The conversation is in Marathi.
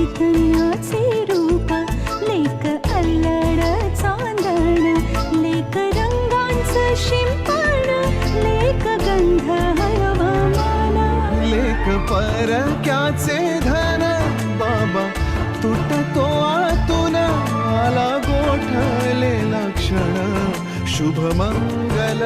चैतन्याचे रूप लेक अल्लड चांदण लेक रंगांचं शिंपण लेक गंध हवामान लेक परक्याचे धन बाबा तुटतो आतून आला गोठलेला क्षण शुभ मंगल